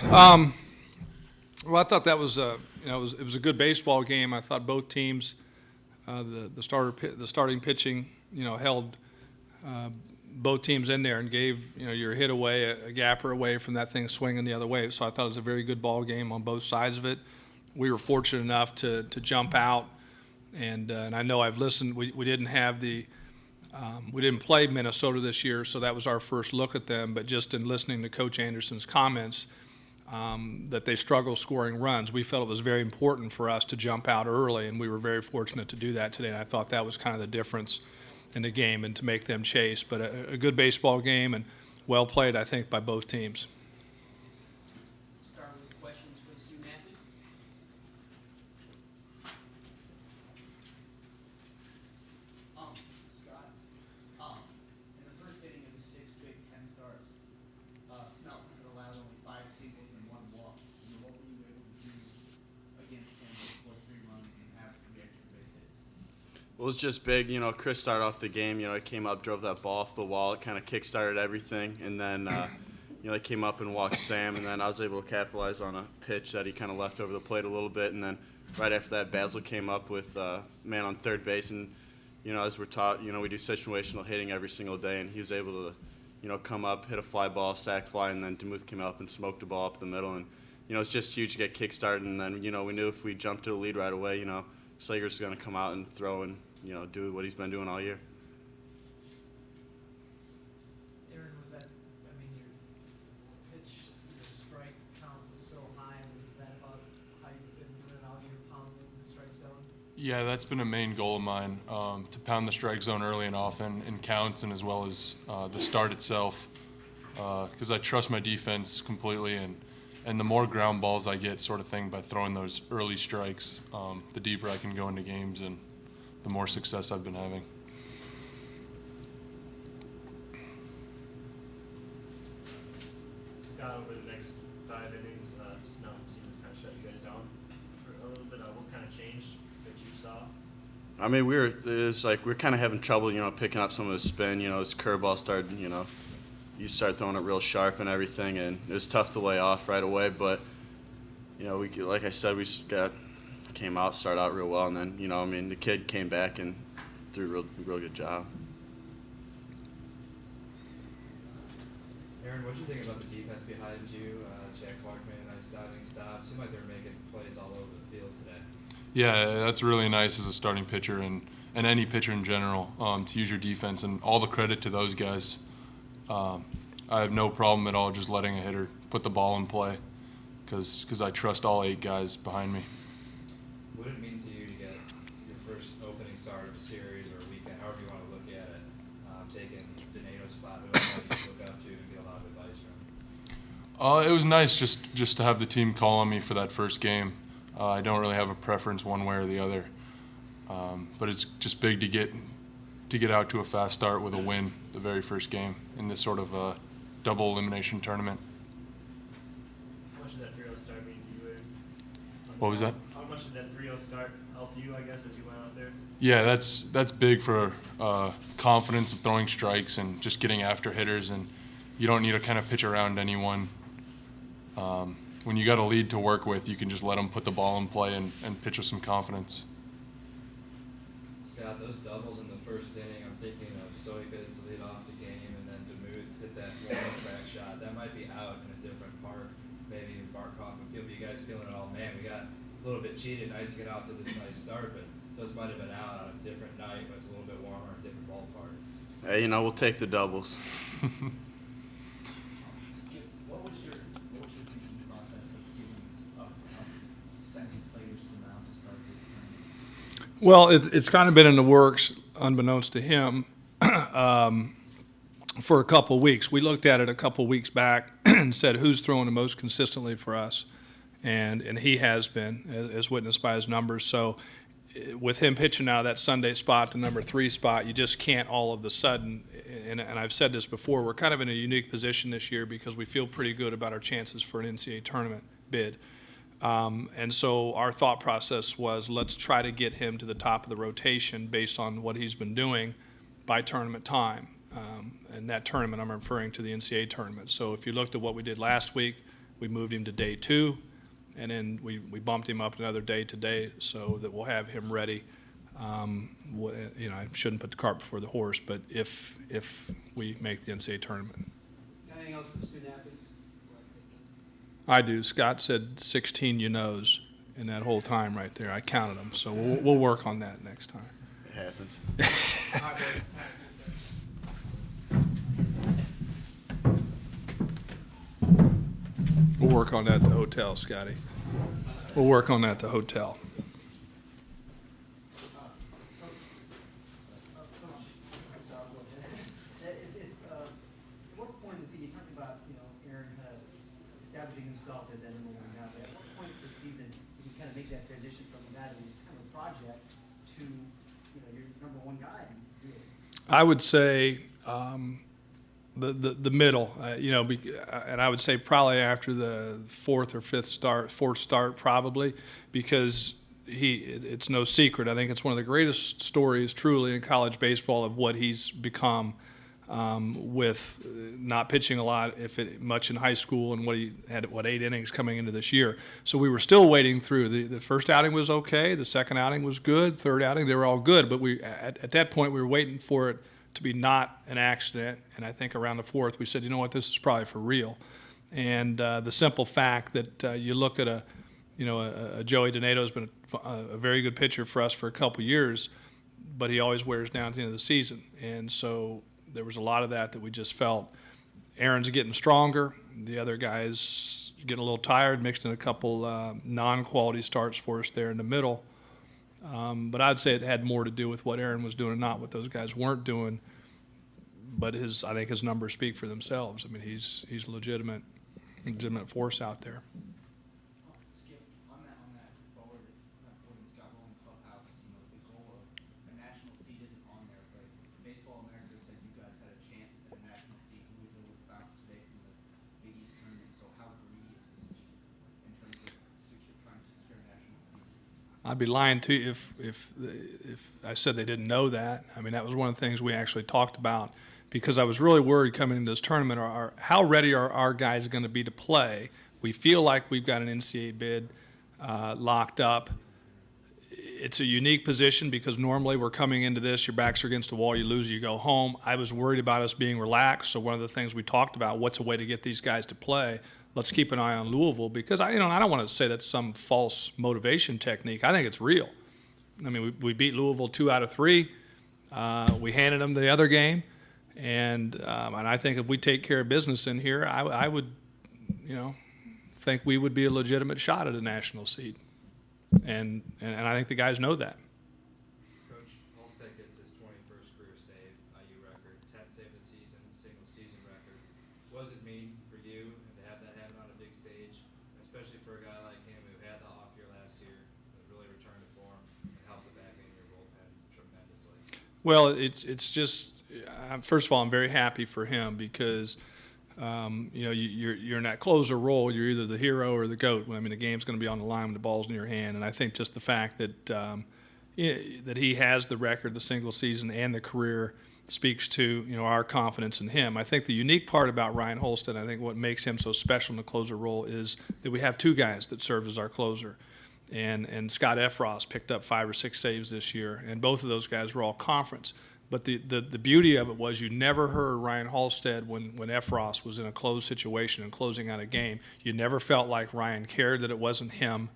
Well, I thought that was it was a good baseball game. I thought both teams, the starting pitching, held both teams in there and gave your hit away a gapper away from that thing swinging the other way. So I thought it was a very good ball game on both sides of it. We were fortunate enough to jump out, and I know I've listened. We didn't have we didn't play Minnesota this year, so that was our first look at them. But just in listening to Coach Anderson's comments, that they struggle scoring runs, we felt it was very important for us to jump out early, and we were very fortunate to do that today. And I thought that was kind of the difference in the game and to make them chase. But a good baseball game and well played, I think, by both teams. Start with questions for the student athletes. Scott, in the first inning of the 6 Big Ten starts, Snell had allowed only 5 singles and 1 walk. What were you able to do against him to score 3 runs and have 3 extra base hits? Well, it was just big. Chris started off the game. He came up, drove that ball off the wall. It kind of kick-started everything. And then, they came up and walked Sam. And then I was able to capitalize on a pitch that he kind of left over the plate a little bit. And then right after that, Basil came up with man on third base. And, as we're taught, we do situational hitting every single day. And he was able to, come up, hit a fly ball, sac fly. And then Demuth came up and smoked the ball up the middle. And, it's just huge to get kick-started. And then, we knew if we jumped to the lead right away, Slager's going to come out and throw and, do what he's been doing all year. Aaron, was that, your pitch, your strike count was so high, was that about how you've been doing it all year, pounding the strike zone? Yeah, that's been a main goal of mine, to pound the strike zone early and often in counts and as well as the start itself, because I trust my defense completely, and the more ground balls I get sort of thing by throwing those early strikes, the deeper I can go into games and the more success I've been having. Scott, over the next 5 innings, Snell seemed to kind of shut you guys down for a little bit. What kind of change that you saw? We were kind of having trouble, picking up some of his spin. His curveball started, you start throwing it real sharp and everything, and it was tough to lay off right away. But, like I said, we came out, started out real well, and then, the kid came back and threw a real good job. Aaron, what do you think about the defense behind you? Jack Clark made a nice diving stop. Seemed like they were making plays all over the field today. Yeah, that's really nice as a starting pitcher and any pitcher in general, to use your defense, and all the credit to those guys. I have no problem at all just letting a hitter put the ball in play because I trust all 8 guys behind me. What did it mean to you to get your first opening start of a series or a weekend, however you want to look at it, taking Donato's spot, who you look up to and get a lot of advice from? It was nice just to have the team call on me for that first game. I don't really have a preference one way or the other, but it's just big to get out to a fast start with a win the very first game in this sort of double elimination tournament. How much did that 3-0 start mean to you? What was that? How much did that 3-0 start help you, I guess, as you went out there? Yeah, that's big for confidence of throwing strikes and just getting after hitters, and you don't need to kind of pitch around anyone. When you got a lead to work with, you can just let them put the ball in play and pitch with some confidence. Scott, those doubles in the first inning, I'm thinking of Soikas to lead off the game, and then Demuth hit that long track shot. That might be out in a different park, maybe in Barkhoff and Gilby. You guys feeling it all? Man, we got a little bit cheated. Nice to get out to this nice start, but those might have been out on a different night when it's a little bit warmer, a different ballpark. Hey, we'll take the doubles. What was your thinking process of sending Slayers to the mound to start this tournament? Well, it's kind of been in the works, unbeknownst to him, for a couple of weeks. We looked at it a couple of weeks back and said, who's throwing the most consistently for us? And he has been, as witnessed by his numbers. So with him pitching out of that Sunday spot to number 3 spot, you just can't all of a sudden, and I've said this before, we're kind of in a unique position this year because we feel pretty good about our chances for an NCAA tournament bid. And so our thought process was, let's try to get him to the top of the rotation based on what he's been doing by tournament time. And that tournament, I'm referring to the NCAA tournament. So if you looked at what we did last week, we moved him to day 2, and then we bumped him up another day today so that we'll have him ready. You know, I shouldn't put the cart before the horse, but if we make the NCAA tournament. Got anything else for the student athletes? I do. Scott said 16 knows in that whole time right there. I counted them, so we'll work on that next time. It happens. We'll work on that at the hotel, Scotty. We'll work on that at the hotel. At what point in the season, you talked about, you know, Aaron kind of establishing himself as that number 1 guy, but at what point in the season did you kind of make that transition from a guy that was kind of a project to, you know, your number 1 guy? I would say the middle, you know, and I would say probably after the fourth start probably, because it's no secret. I think it's one of the greatest stories truly in college baseball of what he's become with not pitching a lot, much in high school, and what he had, 8 innings coming into this year. So we were still waiting through. The first outing was okay. The second outing was good. Third outing, they were all good. But at that point, we were waiting for it to be not an accident. And I think around the fourth, we said, you know what, this is probably for real. And the simple fact that you look at a Joey Donato has been a very good pitcher for us for a couple years, but he always wears down at the end of the season. And so there was a lot of that we just felt. Aaron's getting stronger. The other guys getting a little tired, mixed in a couple non-quality starts for us there in the middle. But I'd say it had more to do with what Aaron was doing and not what those guys weren't doing. But I think his numbers speak for themselves. I mean, he's a legitimate force out there. Skip, on that forward, when Scott Rowland clubhouse, you know, the goal of a national seed isn't on there, but Baseball America said you guys had a chance at a national seed. Louisville was bounced today from the Big East tournament. So how greedy is this team in terms of trying to secure a national seed? I'd be lying to you if I said they didn't know that. I mean, that was one of the things we actually talked about, because I was really worried coming into this tournament, how ready are our guys going to be to play? We feel like we've got an NCAA bid locked up. It's a unique position because normally we're coming into this, your backs are against the wall, you lose, you go home. I was worried about us being relaxed, so one of the things we talked about, what's a way to get these guys to play? Let's keep an eye on Louisville, because I don't want to say that's some false motivation technique. I think it's real. I mean, we beat Louisville 2 out of 3. We handed them the other game. And I think if we take care of business in here, I would, think we would be a legitimate shot at a national seed. And I think the guys know that. Coach Halstead gets his 21st career save, IU record, 10th save of the season, single season record. What does it mean for you to have that happen on a big stage, especially for a guy like him who had the off year last year, but really returned to form and helped the back end of your bullpen tremendously? Well, it's just. First of all, I'm very happy for him because, you're in that closer role. You're either the hero or the GOAT. I mean, the game's going to be on the line when the ball's in your hand. And I think just the fact that that he has the record, the single season, and the career speaks to our confidence in him. I think the unique part about Ryan Holstead, I think what makes him so special in the closer role, is that we have 2 guys that serve as our closer. And Scott Effross picked up 5 or 6 saves this year, and both of those guys were all conference. But the beauty of it was you never heard Ryan Halstead when Effross was in a closed situation and closing out a game. You never felt like Ryan cared that it wasn't him,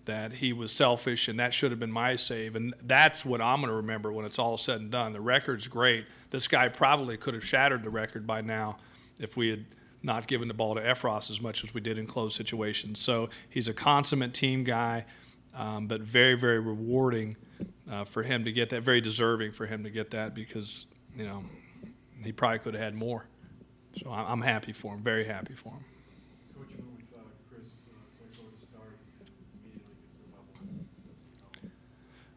that he was selfish, and that should have been my save. And that's what I'm going to remember when it's all said and done. The record's great. This guy probably could have shattered the record by now if we had not given the ball to Effross as much as we did in closed situations. So he's a consummate team guy, but very, very rewarding for him to get that, very deserving for him to get that, because he probably could have had more. So I'm happy for him, very happy for him. Coach, you moved Chris Soiko to start immediately gets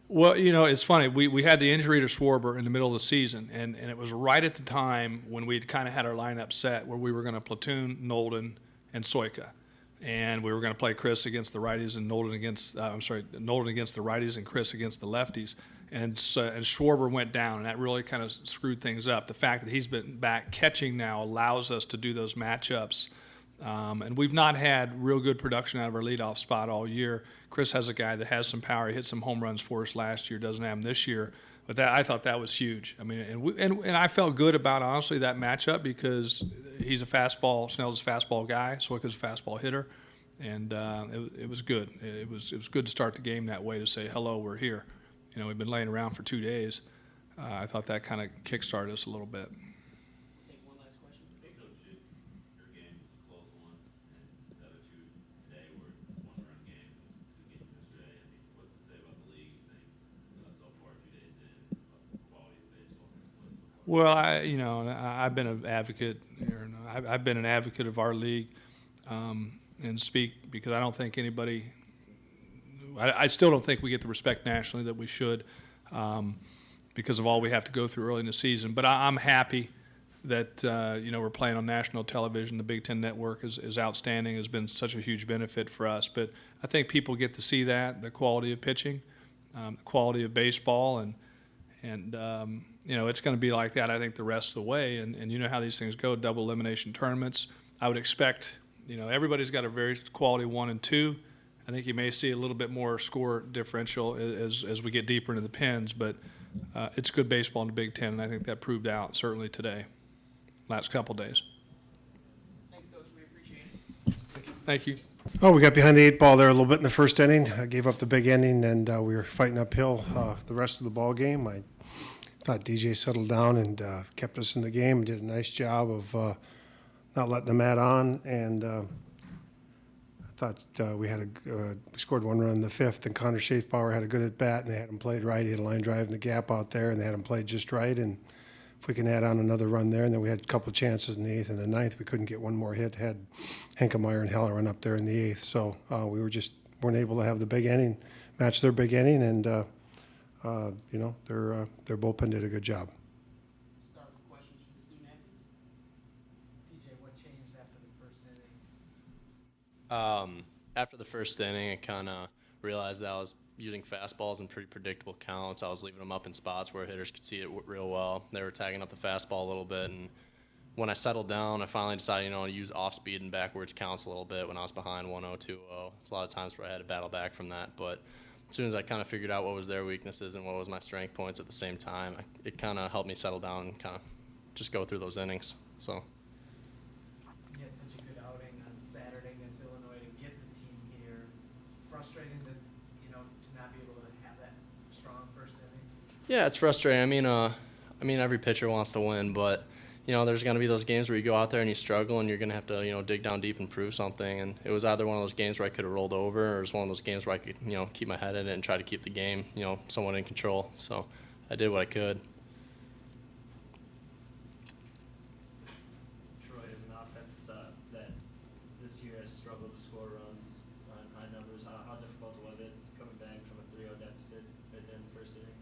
the level. Well, it's funny. We had the injury to Schwarber in the middle of the season, and it was right at the time when we'd kind of had our lineup set where we were going to platoon Nolden and Soika. And we were going to play Chris against the righties and Nolden against the righties and Chris against the lefties. And Schwarber went down, and that really kind of screwed things up. The fact that he's been back catching now allows us to do those matchups And we've not had real good production out of our leadoff spot all year. Chris has a guy that has some power. He hit some home runs for us last year, doesn't have them this year. But that, I thought that was huge. I mean, and I felt good about, honestly, that matchup because he's a fastball, Snell's a fastball guy, Soika's a fastball hitter. And it was good. It was good to start the game that way, to say, hello, we're here. You know, we've been laying around for 2 days. I thought that kind of kick-started us a little bit. Take one last question. Hey, Coach, your game was a close one, and the other two today were one-run games. Two games yesterday. I mean, what's it say about the league, you think, so far, 2 days in, about the quality of baseball that's played so far? Well, I've been an advocate, I've been an advocate of our league, and speak because I don't think anybody, I still don't think we get the respect nationally that we should, because of all we have to go through early in the season. But I'm happy that, we're playing on national television. The Big Ten Network is outstanding, has been such a huge benefit for us. But I think people get to see that, the quality of pitching, the quality of baseball, and it's going to be like that, I think, the rest of the way. And you know how these things go, double elimination tournaments. I would expect, everybody's got a very quality 1 and 2. I think you may see a little bit more score differential as we get deeper into the pins, but it's good baseball in the Big Ten, and I think that proved out certainly today, last couple days. Thanks, Coach. We appreciate it. Thank you. Oh, we got behind the 8 ball there a little bit in the first inning. I gave up the big inning, and we were fighting uphill the rest of the ball game. I thought DJ settled down and kept us in the game, did a nice job of not letting them add on, and I thought we scored 1 run in the 5th, and Connor Schaefbauer had a good at-bat, and they had him played right. He had a line drive in the gap out there, and they had him played just right, and if we can add on another run there, and then we had a couple of chances in the 8th and the 9th. We couldn't get one more hit, had Henkemeyer and Heller run up there in the 8th, so we weren't able to have the big inning, match their big inning, and their bullpen did a good job. Start with questions from the student athletes. PJ, what changed after the first inning? After the first inning, I kind of realized that I was using fastballs in pretty predictable counts. I was leaving them up in spots where hitters could see it real well. They were tagging up the fastball a little bit, and when I settled down, I finally decided, to use off-speed and backwards counts a little bit when I was behind 1-0, 2-0. There's a lot of times where I had to battle back from that, but as soon as I kind of figured out what was their weaknesses and what was my strength points at the same time, it kind of helped me settle down and kind of just go through those innings. So. You had such a good outing on Saturday against Illinois to get the team here. Frustrating to not be able to have that strong first inning. Yeah, it's frustrating. I mean, every pitcher wants to win, but there's going to be those games where you go out there and you struggle, and you're going to have to dig down deep and prove something. And it was either one of those games where I could have rolled over, or it was one of those games where I could keep my head in it and try to keep the game somewhat in control. So I did what I could. Troy is an offense that this year has struggled to score runs on high numbers. How difficult was it coming back from a 3-0 deficit right there in the first inning?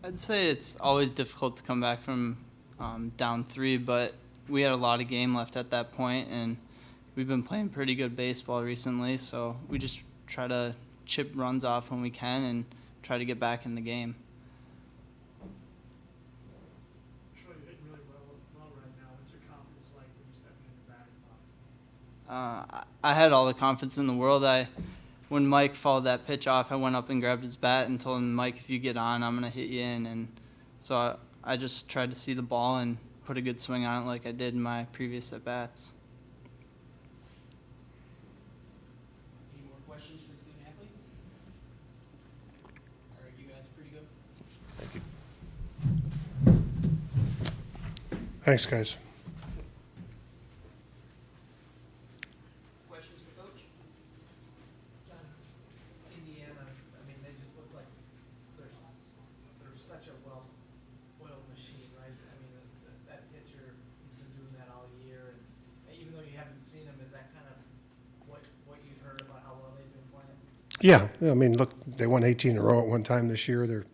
I'd say it's always difficult to come back from down 3, but we had a lot of game left at that point, and we've been playing pretty good baseball recently, so we just try to chip runs off when we can and try to get back in the game. Troy, you're hitting really well right now. What's your confidence like when you're stepping in the batting box? I had all the confidence in the world. When Mike fouled that pitch off, I went up and grabbed his bat and told him, Mike, if you get on, I'm going to hit you in. And so I just tried to see the ball and put a good swing on it like I did in my previous at-bats. Any more questions for the student athletes? All right, you guys are pretty good. Thank you. Thanks, guys. Questions for Coach? John, Indiana, they just look like they're such a well-oiled machine, right? That pitcher, he's been doing that all year, and even though you haven't seen him, is that kind of what you've heard about how well they've been playing? Yeah, look, they won 18 in a row at one time this year. They're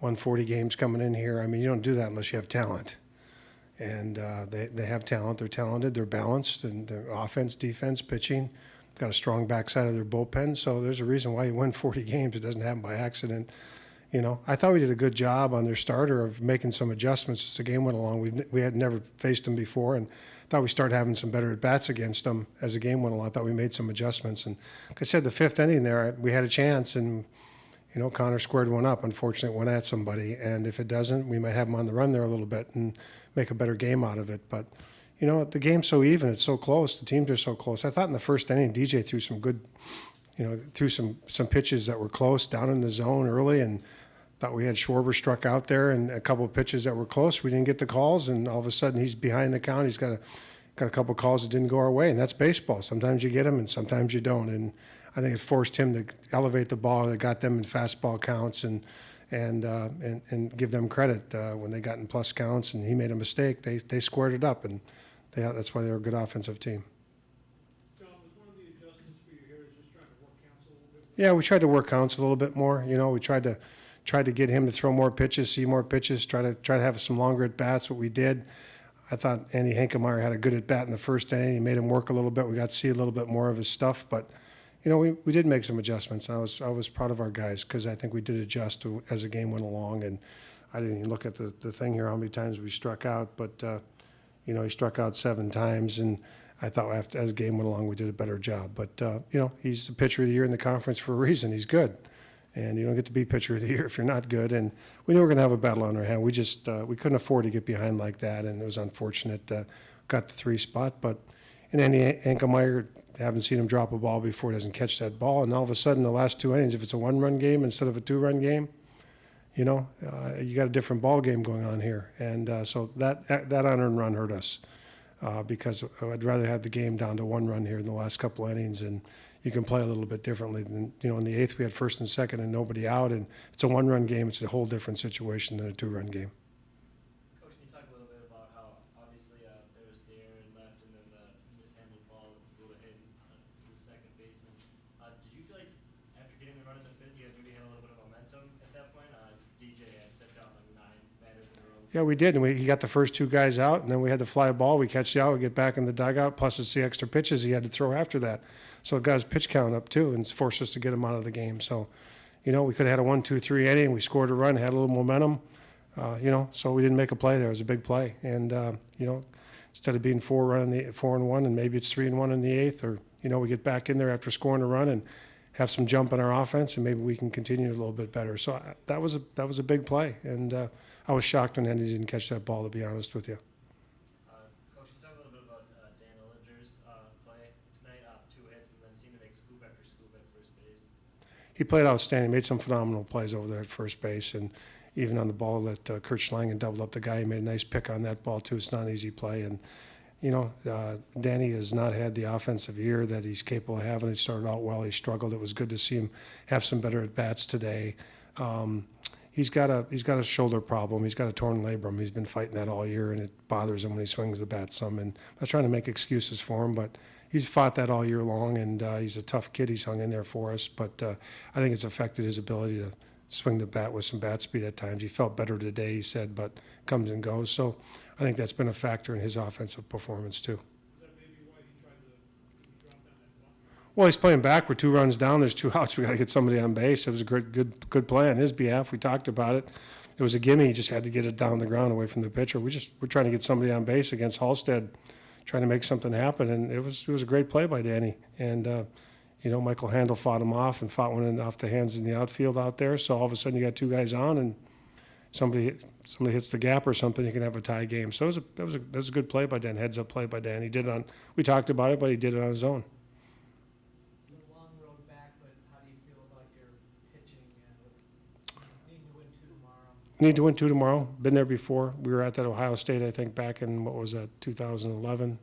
won 40 games coming in here. You don't do that unless you have talent. And they have talent. They're talented. They're balanced. And their offense, defense, pitching, got a strong backside of their bullpen. So there's a reason why you win 40 games. It doesn't happen by accident. I thought we did a good job on their starter of making some adjustments as the game went along. We had never faced them before, and thought we started having some better at-bats against them as the game went along. I thought we made some adjustments. And like I said, the fifth inning there, we had a chance, and, you know, Connor squared one up. Unfortunately, it went at somebody. And if it doesn't, we might have them on the run there a little bit and make a better game out of it. But, you know, the game's so even. It's so close. The teams are so close. I thought in the first inning, DJ threw some good, you know, threw some pitches that were close down in the zone early, and thought we had Schwarber struck out there and a couple of pitches that were close. We didn't get the calls, and all of a sudden he's behind the count. He's got a couple of calls that didn't go our way, and that's baseball. Sometimes you get them and sometimes you don't. And I think it forced him to elevate the ball that got them in fastball counts and give them credit when they got in plus counts. And he made a mistake. They squared it up, and that's why they're a good offensive team. John, was one of the adjustments for you here is just trying to work counts a little bit? Yeah, we tried to work counts a little bit more. You know, we tried to get him to throw more pitches, see more pitches, try to have some longer at bats. What we did, I thought Andy Hankemeyer had a good at bat in the first inning. He made him work a little bit. We got to see a little bit more of his stuff, but you know, we did make some adjustments. I was proud of our guys because I think we did adjust as the game went along. And I didn't even look at the thing here how many times we struck out, but you know, he struck out 7 times, and I thought as the game went along we did a better job. But you know, he's the pitcher of the year in the conference for a reason. He's good. And you don't get to be pitcher of the year if you're not good. And we knew we were going to have a battle on our hand. We just we couldn't afford to get behind like that, and it was unfortunate. Got the 3 spot, but in Andy Hankemeyer, haven't seen him drop a ball before. Doesn't catch that ball, and all of a sudden, the last 2 innings, if it's a 1-run game instead of a 2-run game, you know, you got a different ball game going on here. And so that unearned run hurt us because I'd rather have the game down to 1 run here in the last couple of innings, and you can play a little bit differently than, you know, in the 8th we had first and second and nobody out, and it's a 1-run game. It's a whole different situation than a 2-run game. Coach, can you talk a little bit about how obviously there was the error in left and then the mishandled ball blew it in to the second baseman. Did you feel like after getting the run in the 5th, you guys maybe had a little bit of momentum at that point? DJ had set down like 9 batters in a row. Yeah, we did, and he got the first 2 guys out, and then we had the fly ball. We catch the out, we get back in the dugout, plus it's the extra pitches he had to throw after that. So it got his pitch count up too, and forced us to get him out of the game. So, you know, we could have had a 1-2-3 inning. We scored a run, had a little momentum, you know. So we didn't make a play there. It was a big play, and you know, instead of being 4-1 and maybe it's 3-1 in the 8th, or you know, we get back in there after scoring a run and have some jump in our offense, and maybe we can continue a little bit better. So that was a big play, and I was shocked when Andy didn't catch that ball, to be honest with you. Coach, can you talk a little bit about Dan Illinger's play tonight? 2 hits and then seemed to make scoop after scoop at first base. He played outstanding, made some phenomenal plays over there at first base, and even on the ball that Kurt Schlangen doubled up the guy, he made a nice pick on that ball too. It's not an easy play, and you know, Danny has not had the offensive year that he's capable of having. He started out well, he struggled. It was good to see him have some better at bats today. He's got a shoulder problem. He's got a torn labrum. He's been fighting that all year, and it bothers him when he swings the bat some. And I'm not trying to make excuses for him, but he's fought that all year long, and he's a tough kid. He's hung in there for us, but I think it's affected his ability to swing the bat with some bat speed at times. He felt better today, he said, but comes and goes. So I think that's been a factor in his offensive performance too. Is that maybe why he tried to drop down that ball? Well, he's playing back. We're 2 runs down. There's 2 outs. We got to get somebody on base. It was a good play on his behalf. We talked about it. It was a gimme. He just had to get it down the ground away from the pitcher. We're trying to get somebody on base against Halstead, trying to make something happen. And it was a great play by Danny. And you know, Michael Handel fought him off and fought one in off the hands in the outfield out there. So all of a sudden you got 2 guys on, and somebody hits the gap or something, you can have a tie game. So that was a good play by Dan. Heads up play by Dan. He did it on. We talked about it, but he did it on his own. It's a long road back, but how do you feel about your pitching and needing to win 2 tomorrow? Need to win 2 tomorrow. Been there before. We were at that Ohio State, I think, back in, 2011.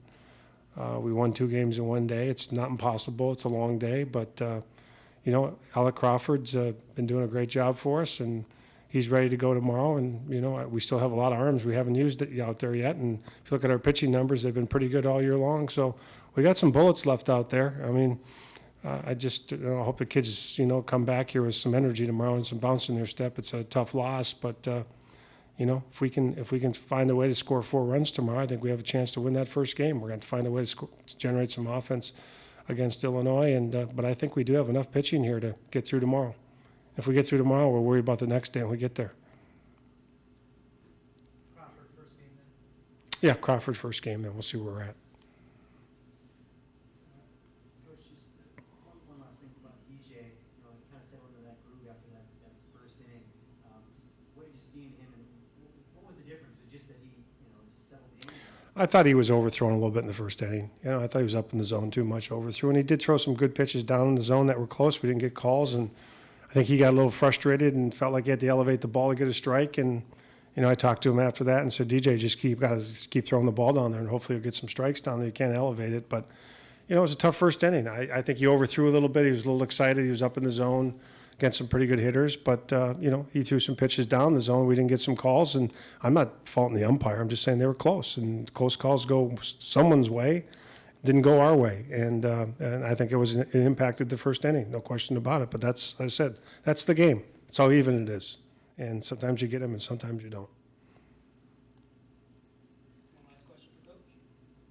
We won 2 games in one day. It's not impossible. It's a long day, but you know, Alec Crawford's been doing a great job for us, and he's ready to go tomorrow. And you know, we still have a lot of arms we haven't used it out there yet. And if you look at our pitching numbers, they've been pretty good all year long. So we got some bullets left out there. I mean, I just hope the kids, you know, come back here with some energy tomorrow and some bounce in their step. It's a tough loss, but you know, if we can find a way to score 4 runs tomorrow, I think we have a chance to win that first game. We're going to find a way to generate some offense against Illinois, and but I think we do have enough pitching here to get through tomorrow. If we get through tomorrow, we'll worry about the next day when we get there. Crawford first game then? Yeah, Crawford first game, then we'll see where we're at. I thought he was overthrown a little bit in the first inning. You know, I thought he was up in the zone too much, overthrew, and he did throw some good pitches down in the zone that were close. We didn't get calls, and I think he got a little frustrated and felt like he had to elevate the ball to get a strike. And you know, I talked to him after that and said, DJ, just keep throwing the ball down there, and hopefully you'll get some strikes down there. You can't elevate it, but you know, it was a tough first inning. I think he overthrew a little bit. He was a little excited. He was up in the zone against some pretty good hitters, but you know, he threw some pitches down the zone. We didn't get some calls, and I'm not faulting the umpire. I'm just saying they were close, and close calls go someone's way, didn't go our way, and I think it impacted the first inning, no question about it. But that's, as I said, that's the game. That's how even it is, and sometimes you get them, and sometimes you don't. One last question for Coach.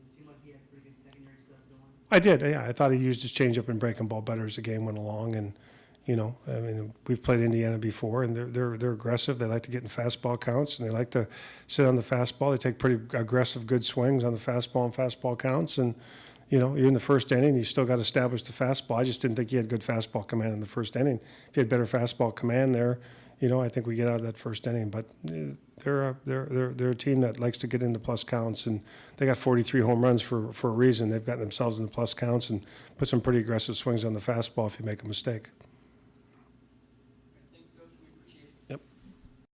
It seemed like he had pretty good secondary stuff going. I did, yeah. I thought he used his changeup and breaking ball better as the game went along, and you know, I mean, we've played Indiana before, and they're aggressive. They like to get in fastball counts, and they like to sit on the fastball. They take pretty aggressive, good swings on the fastball and fastball counts. And you know, you're in the first inning, you still got to establish the fastball. I just didn't think he had good fastball command in the first inning. If he had better fastball command there, you know, I think we get out of that first inning. But they're a team that likes to get into plus counts, and they got 43 home runs for a reason. They've gotten themselves in the plus counts and put some pretty aggressive swings on the fastball if you make a mistake.